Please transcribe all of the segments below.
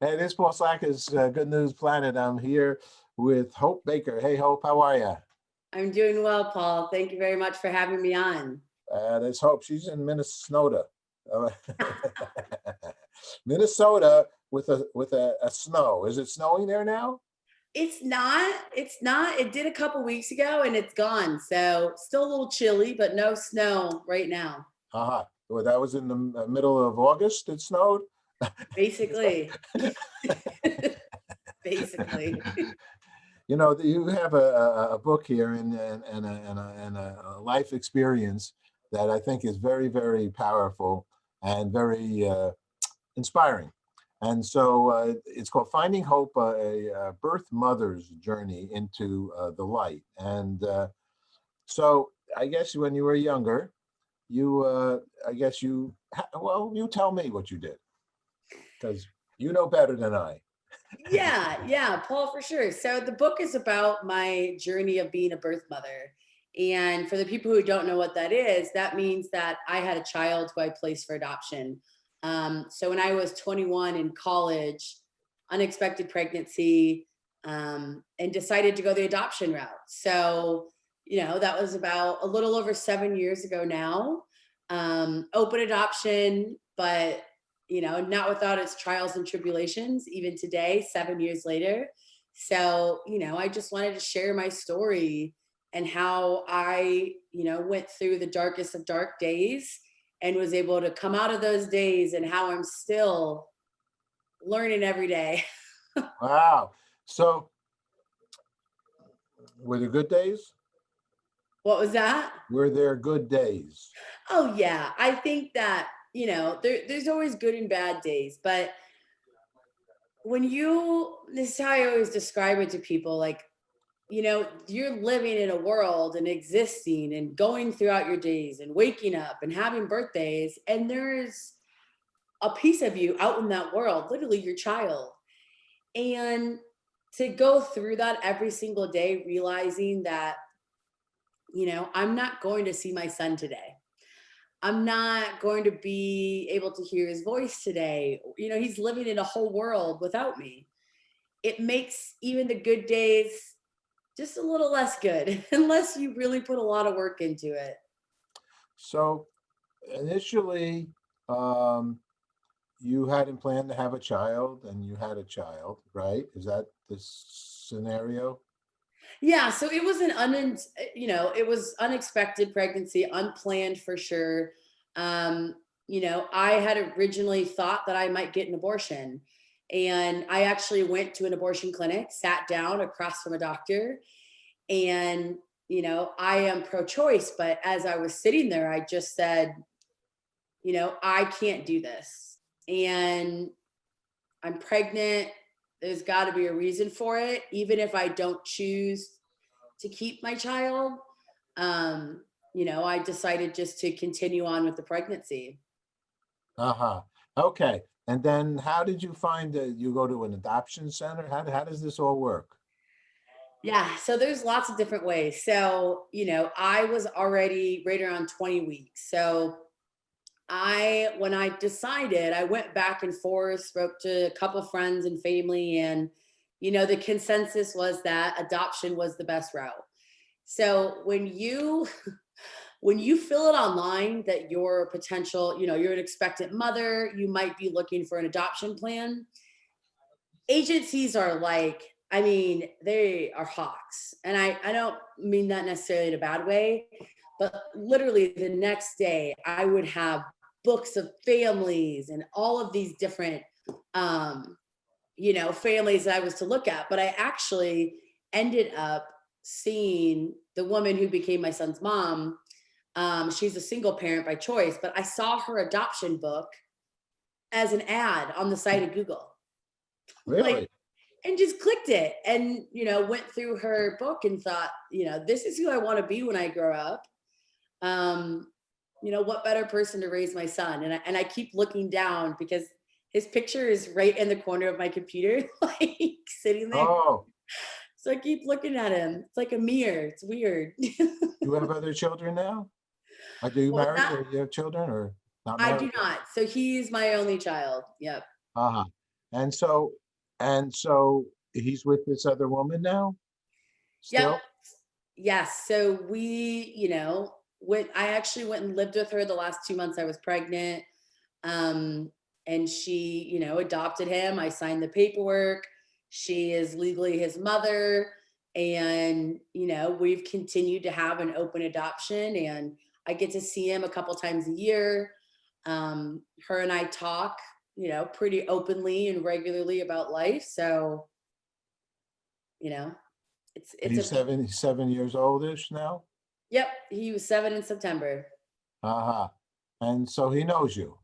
Hey, this is Paul Slacker's Good News Planet. I'm here with Hope Baker. Hey, Hope, how are you? I'm doing well, Paul. Thank you very much for having me on. There's Hope. She's in Minnesota. Uh, Minnesota with a snow. Is it snowing there now? It's not. It's not. It did a couple weeks ago and it's gone. So still a little chilly, but no snow right now. Uh-huh. Well, that was in the middle of August. It snowed. Basically. Basically. You have a book here and a life experience that I think is very, very powerful and very inspiring. And so it's called Finding Hope, a birth mother's journey into the light. And so I guess when you were younger, I guess well, you tell me what you did because you know better than I. Yeah, Paul, for sure. So the book is about my journey of being a birth mother. And for the people who don't know what that is, that means that I had a child who I placed for adoption. So when I was 21 in college, unexpected pregnancy, and decided to go the adoption route. So, that was about a little over 7 years ago now. Open adoption, but not without its trials and tribulations, even today, 7 years later. So, I just wanted to share my story and how I, went through the darkest of dark days and was able to come out of those days and how I'm still learning every day. Wow. So were there good days? What was that? Were there good days? Oh, yeah. I think that, there's always good and bad days, but this is how I always describe it to people, like, you're living in a world and existing and going throughout your days and waking up and having birthdays. And there's a piece of you out in that world, literally your child. And to go through that every single day, realizing that, I'm not going to see my son today. I'm not going to be able to hear his voice today. He's living in a whole world without me. It makes even the good days just a little less good unless you really put a lot of work into it. So initially, um, you hadn't planned to have a child and you had a child, right? Is that the scenario? Yeah, so it was it was unexpected pregnancy, unplanned for sure. I had originally thought that I might get an abortion. And I actually went to an abortion clinic, sat down across from a doctor, and I am pro-choice, but as I was sitting there, I just said, I can't do this. And I'm pregnant. There's got to be a reason for it, even if I don't choose to keep my child. I decided just to continue on with the pregnancy. Uh-huh. Okay. And then how did you find that you go to an adoption center? How does this all work? Yeah, so there's lots of different ways. So, I was already right around 20 weeks. So when I decided, I went back and forth, spoke to a couple friends and family, and the consensus was that adoption was the best route. So when you fill it online that you're a potential, you're an expectant mother, you might be looking for an adoption plan. Agencies are like, I mean, they are hawks. And I don't mean that necessarily in a bad way, but literally the next day I would have books of families and all of these different um, families that I was to look at. But I actually ended up seeing the woman who became my son's mom. She's a single parent by choice, but I saw her adoption book as an ad on the site of Google. Like, Really? and just clicked it and went through her book and thought, this is who I want to be when I grow up. um what better person to raise my son? And I keep looking down because his picture is right in the corner of my computer, like sitting there. Oh, So I keep looking at him. It's like a mirror. It's weird. you have other children now? Are you What was married that? or you have children or not I married do yet? not. So he's my only child. Yep. Uh-huh. And so, and so he's with this other woman now, Yep. still? Yes. So we, I actually went and lived with her the last 2 months I was pregnant. Um, and she, adopted him. I signed the paperwork. She is legally his mother. And, we've continued to have an open adoption, and I get to see him a couple times a year. Her and I talk, pretty openly and regularly about life. So, you know, And it's a, 7 years oldish now? yep, he was 7 in September. Uh-huh. And so he knows you.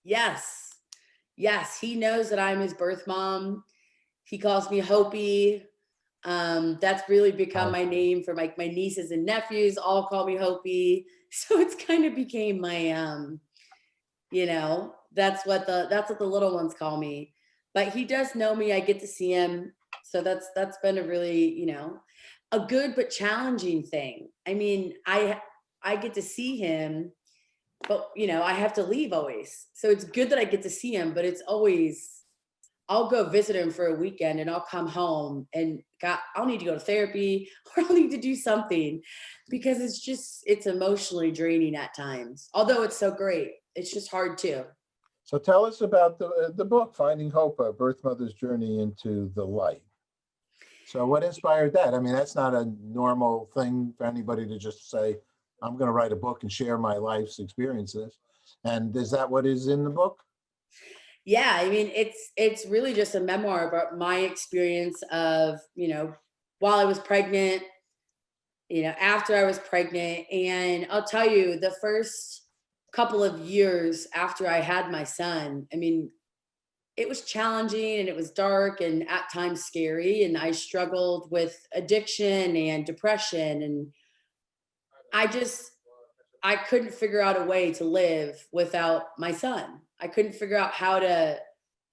Yes. Yes, he knows that I'm his birth mom. He calls me Hopi. That's really become my Okay. name for my nieces and nephews all call me Hopi. So it's kind of became my that's what the little ones call me. But he does know me. I get to see him. So that's been a really, a good but challenging thing. I mean, I get to see him, but I have to leave always. So it's good that I get to see him, but it's always I'll go visit him for a weekend and I'll come home and I'll need to go to therapy or I'll need to do something because it's emotionally draining at times. Although it's so great, it's just hard too. So tell us about the book, Finding Hope, A Birth Mother's Journey into the Light. So what inspired that? I mean, that's not a normal thing for anybody to just say, I'm going to write a book and share my life's experiences. And is that what is in the book? Yeah, I mean, it's really just a memoir about my experience of, while I was pregnant, after I was pregnant. And I'll tell you, the first couple of years after I had my son, I mean, it was challenging and it was dark and at times scary. And I struggled with addiction and depression. And I just, I couldn't figure out a way to live without my son. I couldn't figure out how to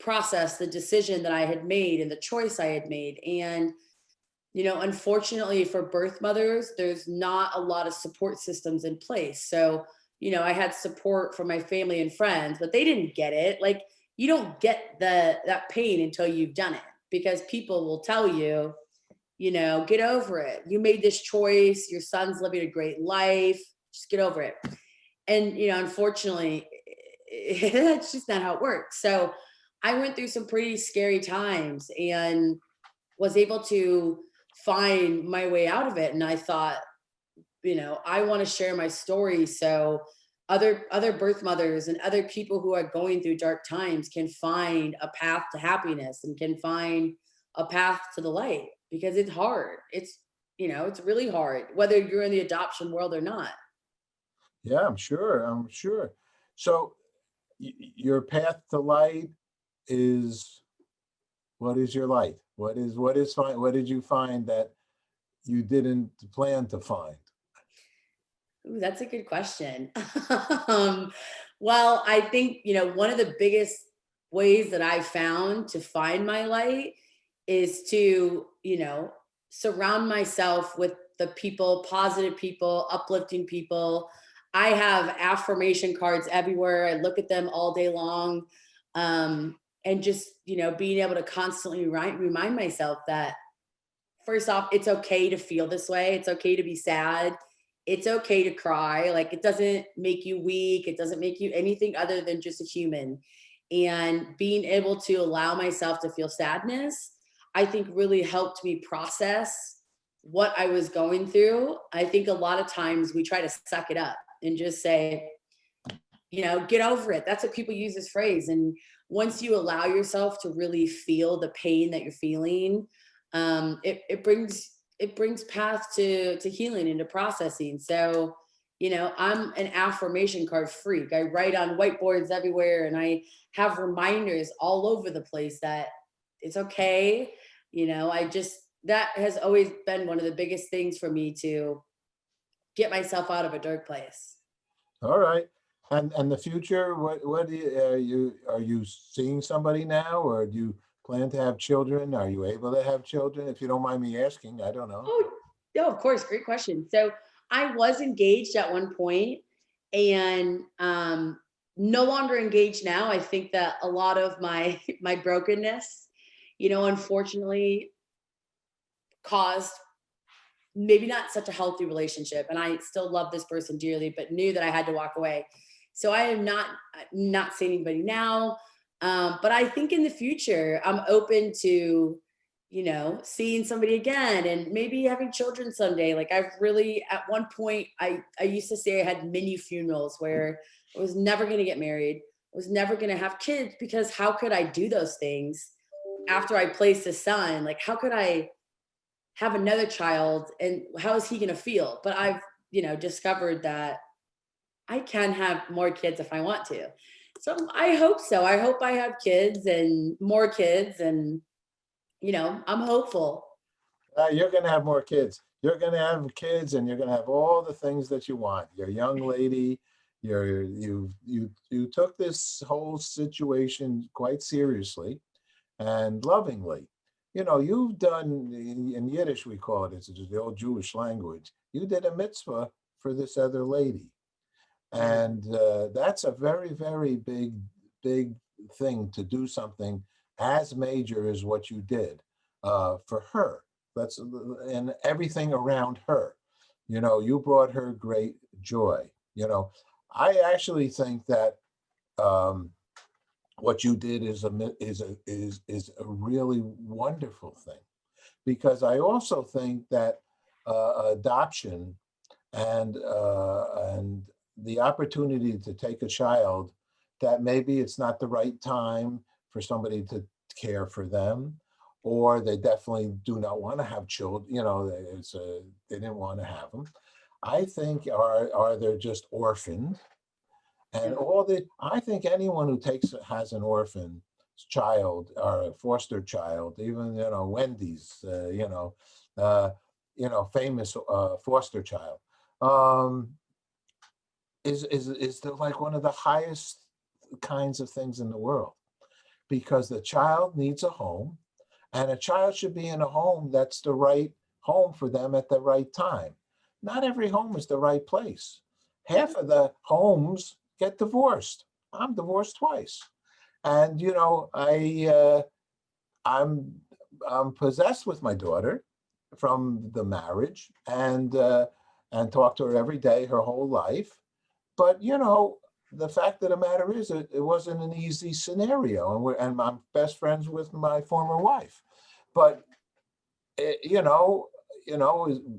process the decision that I had made and the choice I had made. And unfortunately for birth mothers, there's not a lot of support systems in place. So, I had support from my family and friends, but they didn't get it. Like, you don't get that pain until you've done it because people will tell you, get over it. You made this choice. Your son's living a great life. Just get over it. And, unfortunately, that's just not how it works. So I went through some pretty scary times and was able to find my way out of it. And I thought, I want to share my story so other birth mothers and other people who are going through dark times can find a path to happiness and can find a path to the light because it's hard. It's really hard whether you're in the adoption world or not. Yeah, I'm sure. I'm sure. So your path to light is, what is your light? What did you find that you didn't plan to find? Ooh, that's a good question. um, well, I think, one of the biggest ways that I found to find my light is to, surround myself with the people, positive people, uplifting people. I have affirmation cards everywhere. I look at them all day long. And just, being able to constantly remind myself that first off, it's okay to feel this way. It's okay to be sad. It's okay to cry. Like, it doesn't make you weak. It doesn't make you anything other than just a human. And being able to allow myself to feel sadness, I think really helped me process what I was going through. I think a lot of times we try to suck it up and just say, get over it. That's what people use this phrase. And once you allow yourself to really feel the pain that you're feeling, it brings path to healing and to processing. So, I'm an affirmation card freak. I write on whiteboards everywhere and I have reminders all over the place that it's okay. I just that has always been one of the biggest things for me to get myself out of a dark place. All right. And the future, what are you seeing somebody now, or do you plan to have children? Are you able to have children? If you don't mind me asking, I don't know. Oh, no, of course. Great question. So I was engaged at one point, and no longer engaged now. I think that a lot of my my brokenness, unfortunately caused maybe not such a healthy relationship. And I still love this person dearly, but knew that I had to walk away. So I am not seeing anybody now. But I think in the future, I'm open to, seeing somebody again and maybe having children someday. Like I've really, at one point, I used to say I had mini funerals where I was never going to get married. I was never going to have kids because how could I do those things after I placed a son? Like, how could I have another child and how is he going to feel? But I've, discovered that I can have more kids if I want to. So I hope so. I hope I have kids and more kids and, I'm hopeful. You're going to have more kids. You're going to have kids, and you're going to have all the things that you want. You're a young lady. You took this whole situation quite seriously and lovingly. You've done in Yiddish, we call it. It's the old Jewish language. You did a mitzvah for this other lady, and that's a very, very big thing to do something as major as what you did for her. That's and everything around her. You brought her great joy. I actually think that um, what you did is a really wonderful thing, because I also think that adoption and the opportunity to take a child that maybe it's not the right time for somebody to care for them, or they definitely do not want to have children. They didn't want to have them. I think are they're just orphaned, and Yeah. I think anyone who has an orphan child or a foster child, even Wendy's, uh, famous foster child, um, is like one of the highest kinds of things in the world, because the child needs a home, and a child should be in a home that's the right home for them at the right time. Not every home is the right place. Half of the homes get divorced. I'm divorced twice, and I'm I'm possessed with my daughter from the marriage, and talk to her every day her whole life. But the fact of the matter is, it wasn't an easy scenario, and I'm best friends with my former wife. But it,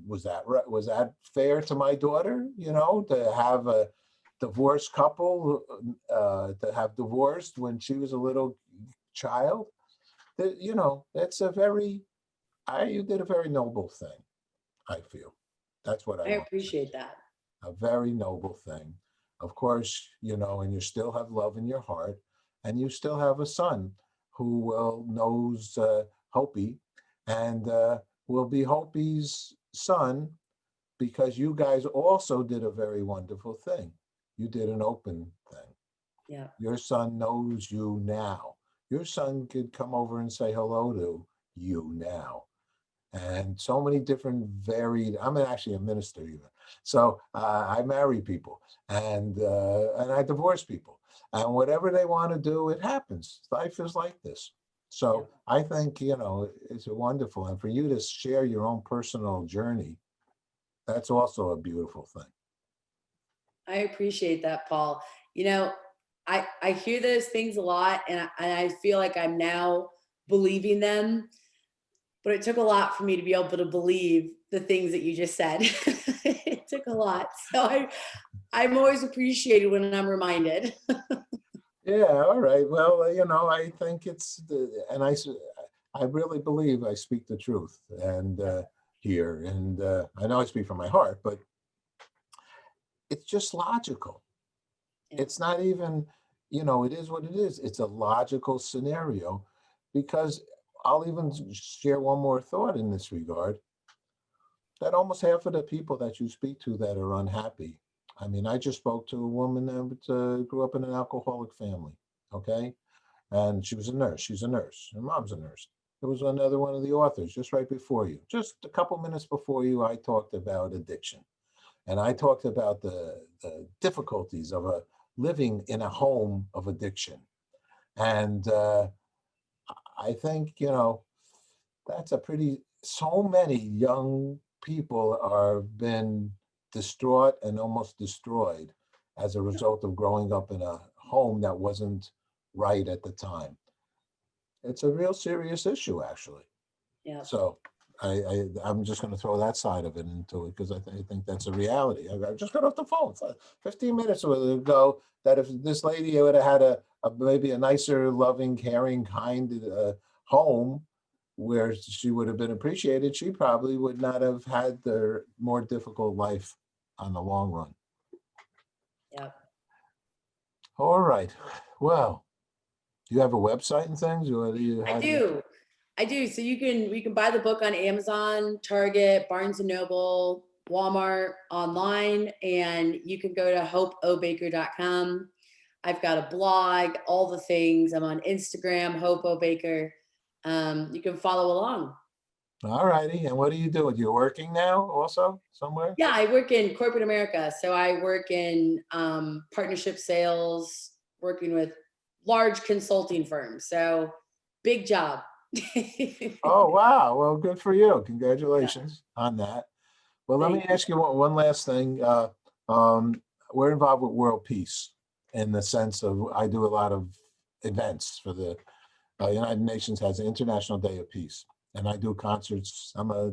was that right? Was that fair to my daughter? To have a divorced couple, to have divorced when she was a little child. That's a very, you did a very noble thing. I feel that's what I I want to say. appreciate that. A very noble thing. Of course, and you still have love in your heart, and you still have a son who knows Hopi, and will be Hopi's son, because you guys also did a very wonderful thing. You did an open thing. Yeah. Your son knows you now. Your son could come over and say hello to you now. And so many different varied. I'm actually a minister even, so I marry people, and I divorce people, and whatever they want to do, it happens. Life is like this. Yeah. So I think it's wonderful, and for you to share your own personal journey, that's also a beautiful thing. I appreciate that, Paul. You know, I hear those things a lot, and I feel like I'm now believing them. But it took a lot for me to be able to believe the things that you just said. It took a lot, so I'm always appreciated when I'm reminded. Yeah, all right. Well, I think I really believe I speak the truth, and here, and I know I speak from my heart, but it's just logical. Yeah. It's not even, it is what it is. It's a logical scenario, because I'll even share one more thought in this regard, that almost half of the people that you speak to that are unhappy. I mean, I just spoke to a woman that grew up in an alcoholic family, okay? And she was a nurse. She's a nurse. Her mom's a nurse. There was another one of the authors just right before you. Just a couple minutes before you, I talked about addiction. And I talked about the difficulties of living in a home of addiction. And I think, that's a so many young people are been distraught and almost destroyed as a result of growing up in a home that wasn't right at the time. It's a real serious issue, actually. Yeah. So I'm just going to throw that side of it into it because I think that's a reality. I just got off the phone 15 minutes ago that if this lady would have had maybe a nicer, loving, caring, kind home where she would have been appreciated, she probably would not have had the more difficult life on the long run. Yeah. All right. Well, do you have a website and things? Or do you I do. I do. So we can buy the book on Amazon, Target, Barnes and Noble, Walmart, online, and you can go to hopeobaker.com. I've got a blog, all the things. I'm on Instagram, Hope O Baker. You can follow along. All righty. And what are you doing? You're working now also somewhere? Yeah, I work in corporate America. So I work in partnership sales, working with large consulting firms. So big job. Oh, wow. Well, good for you. Yeah, Congratulations on that. Well, let me thank you. ask you one last thing. We're involved with world peace in the sense of I do a lot of events for the United Nations has an International Day of Peace, and I do concerts. I'm a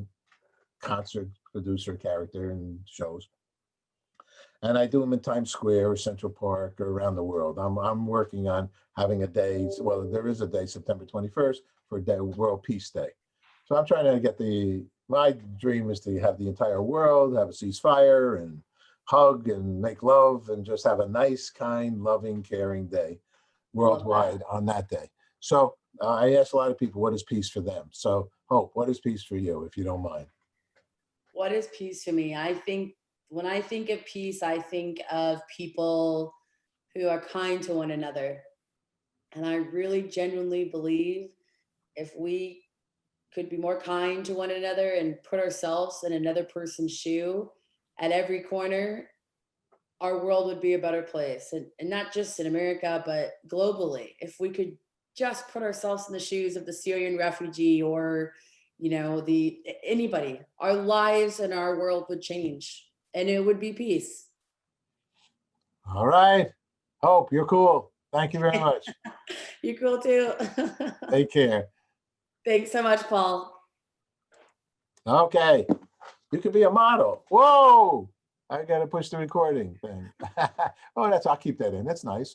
concert producer, character, and shows, and I do them in Times Square or Central Park or around the world. I'm working on having a day. Well, there is a day, September 21st, for World Peace Day. So I'm trying to get my dream is to have the entire world have a ceasefire and hug and make love and just have a nice, kind, loving, caring day Love that. worldwide on that day. So I ask a lot of people, what is peace for them? So Hope, what is peace for you, if you don't mind? What is peace to me? I think when I think of peace, I think of people who are kind to one another. And I really genuinely believe if we could be more kind to one another and put ourselves in another person's shoe at every corner, our world would be a better place. And not just in America, but globally. If we could just put ourselves in the shoes of the Syrian refugee or, the anybody, our lives and our world would change and it would be peace. All right. Hope, you're cool. Thank you very much. You're cool too. Take care. Thanks so much, Paul. Okay. You could be a model. Whoa. I got to push the recording thing. Oh, I'll keep that in. That's nice.